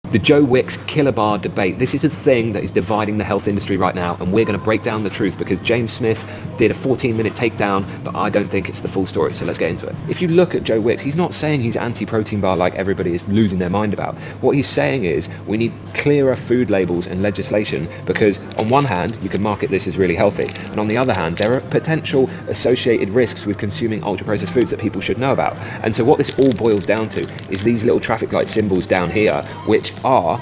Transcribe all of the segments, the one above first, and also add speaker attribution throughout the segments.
Speaker 1: The Joe Wicks killer bar debate. This is a thing that is dividing the health industry right now, and we're going to break down the truth because James Smith did a 14-minute takedown, but I don't think it's the full story, so let's get into it. If you look at Joe Wicks, he's not saying he's anti-protein bar like everybody is losing their mind about. What he's saying is we need clearer food labels and legislation because on one hand, you can market this as really healthy, and on the other hand, there are potential associated risks with consuming ultra-processed foods that people should know about. And so what this all boils down to is these little traffic light symbols down here, which are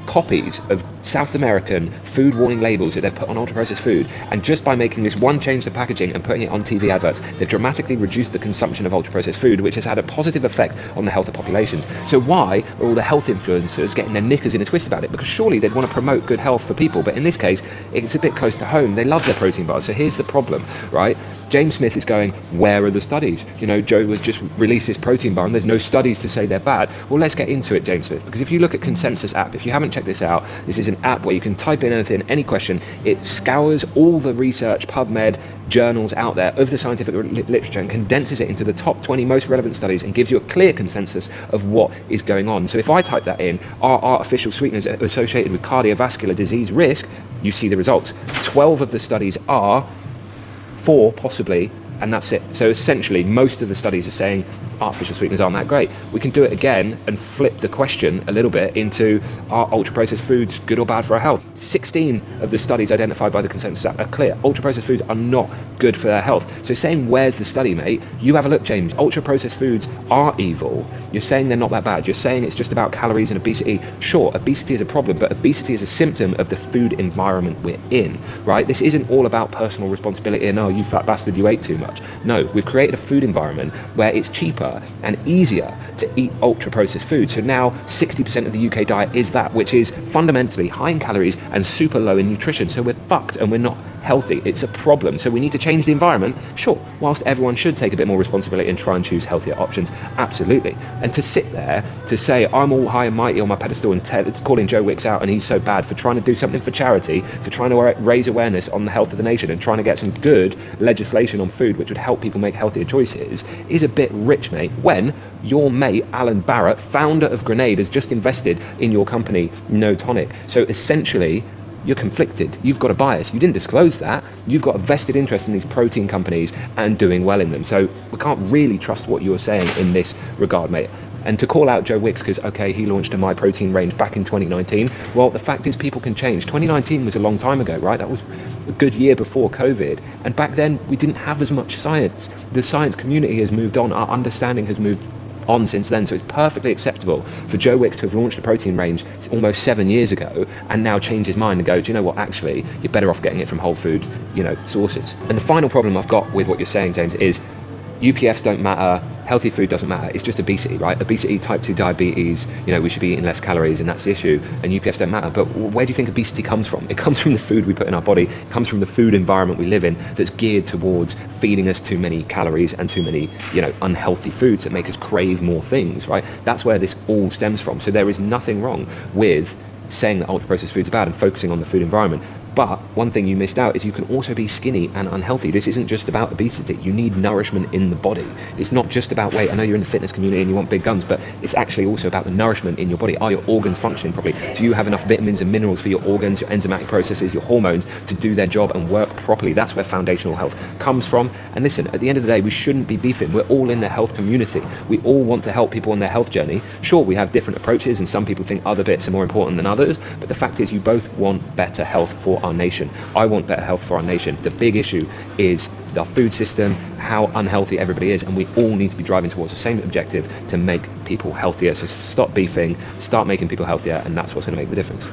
Speaker 1: copies of South American food warning labels that they've put on ultra-processed food, and just by making this one change to packaging and putting it on TV adverts, they've dramatically reduced the consumption of ultra-processed food, which has had a positive effect on the health of populations. So why are all the health influencers getting their knickers in a twist about it? Because surely they'd want to promote good health for people, but in this case, it's a bit close to home. They love their protein bars. So here's the problem, right? James Smith is going, where are the studies? You know, Joe was just released this protein bar and there's no studies to say they're bad. Well, let's get into it, James Smith, because if you look at Consensus app, if you haven't checked this out, this is an app where you can type in anything, any question. It scours all the research, PubMed, journals out there of the scientific literature and condenses it into the top 20 most relevant studies and gives you a clear consensus of what is going on. So if I type that in, are artificial sweeteners associated with cardiovascular disease risk, you see the results. 12 of the studies are, 4 possibly, and that's it. So essentially, most of the studies are saying artificial sweeteners aren't that great. We can do it again and flip the question a little bit into, are ultra-processed foods good or bad for our health? 16 of the studies identified by the Consensus app are clear. Ultra-processed foods are not good for their health. So saying, where's the study, mate? You have a look, James. Ultra-processed foods are evil. You're saying they're not that bad. You're saying it's just about calories and obesity. Sure, obesity is a problem, but obesity is a symptom of the food environment we're in, right? This isn't all about personal responsibility and, oh, you fat bastard, you ate too much. No, we've created a food environment where it's cheaper and easier to eat ultra-processed food. So now 60% of the UK diet is that, which is fundamentally high in calories and super low in nutrition. So we're fucked and we're not healthy. It's a problem. So we need to change the environment. Sure, whilst everyone should take a bit more responsibility and try and choose healthier options, absolutely. And to sit there to say I'm all high and mighty on my pedestal and it's calling Joe Wicks out and he's so bad for trying to do something for charity, for trying to raise awareness on the health of the nation and trying to get some good legislation on food which would help people make healthier choices is a bit rich, mate, when your mate Alan Barrett, founder of Grenade, has just invested in your company No Tonic. So essentially you're conflicted. You've got a bias. You didn't disclose that. You've got a vested interest in these protein companies and doing well in them. So we can't really trust what you're saying in this regard, mate. And to call out Joe Wicks because, okay, he launched a My Protein range back in 2019. Well, the fact is people can change. 2019 was a long time ago, right? That was a good year before COVID. And back then we didn't have as much science. The science community has moved on. Our understanding has moved on since then, so it's perfectly acceptable for Joe Wicks to have launched a protein range almost 7 years ago and now change his mind and go, do you know what, actually you're better off getting it from whole food, you know, sources. And the final problem I've got with what you're saying, James, is UPFs don't matter, healthy food doesn't matter, it's just obesity, right? Obesity, type 2 diabetes, you know, we should be eating less calories and that's the issue, and UPFs don't matter. But where do you think obesity comes from? It comes from the food we put in our body, it comes from the food environment we live in that's geared towards feeding us too many calories and too many, you know, unhealthy foods that make us crave more things, right? That's where this all stems from. So there is nothing wrong with saying that ultra-processed foods are bad and focusing on the food environment. But one thing you missed out is you can also be skinny and unhealthy. This isn't just about obesity. You need nourishment in the body. It's not just about weight. I know you're in the fitness community and you want big guns, but it's actually also about the nourishment in your body. Are your organs functioning properly? Do you have enough vitamins and minerals for your organs, your enzymatic processes, your hormones to do their job and work properly? That's where foundational health comes from. And listen, at the end of the day, we shouldn't be beefing. We're all in the health community. We all want to help people on their health journey. Sure, we have different approaches and some people think other bits are more important than others, but the fact is you both want better health for our nation. I want better health for our nation. The big issue is the food system, how unhealthy everybody is, and we all need to be driving towards the same objective to make people healthier. So stop beefing, start making people healthier, and that's what's going to make the difference.